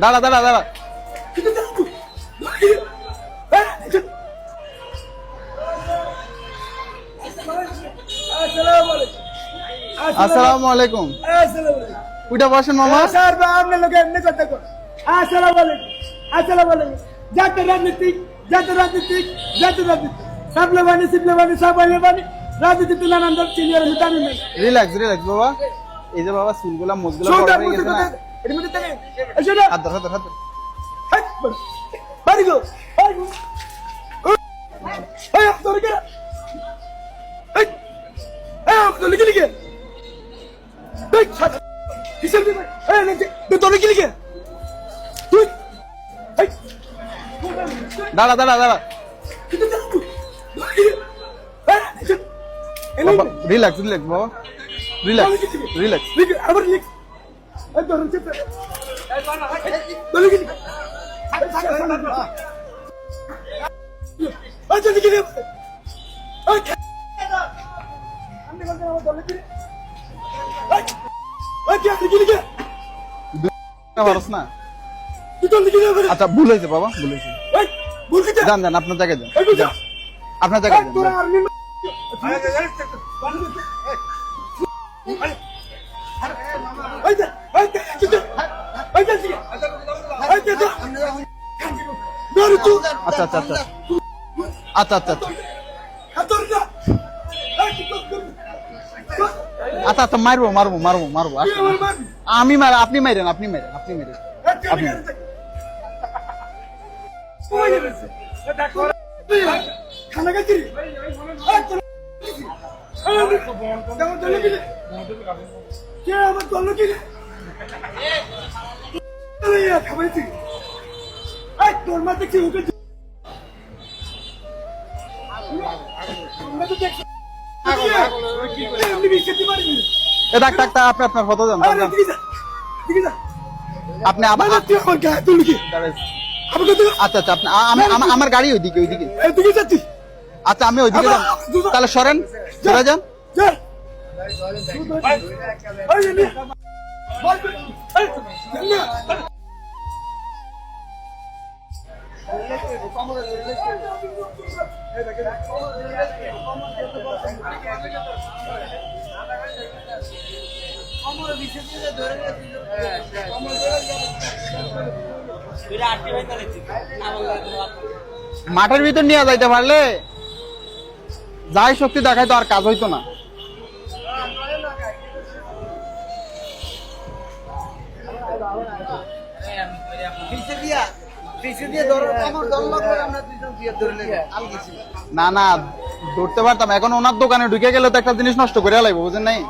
দাঁড়া দাঁড়া দাঁড়া। আসসালামু আলাইকুম। উঠা বসেন মামা। রিল্যাক্স রিল্যাক্স বাবা। এই যে বাবা চুলগুলা মুখগুলা বড় হয়ে গেছে না। হাত ধর হাত ধর হাত ধর। দাঁড়া দাঁড়া দাঁড়া। রিল্যাক্স রিল্যাক্স বাবা। Relax relax. না আচ্ছা ভুল হয়েছে বাবা, ভুল হয়েছে। যান যান আপনার জায়গায় যান, আপনার জায়গায় যান। আচ্ছা আচ্ছা আচ্ছা আচ্ছা আচ্ছা আচ্ছা আচ্ছা মারবো মারবো মারবো মারবো। আমি মার, আপনি মারেন আপনি মারেন আপনি মারেন আপনি। তোর মা দেখছি আপনি আপনার ফটো দেন আপনি আবার। আচ্ছা আচ্ছা আপনি আমার গাড়ি ওইদিকে ওইদিকে। আচ্ছা আমি ওইদিকে যান, তাহলে সরেন সরে যান। মাঠের ভিতর নিয়ে যাইতে পারলে যাই শক্তি দেখায় তো আর কাজ হইতো না। না না ধরতে পারতাম, এখন ওনার দোকানে ঢুকে গেলে তো একটা জিনিস নষ্ট করে লাগবে, বুঝেন নাই।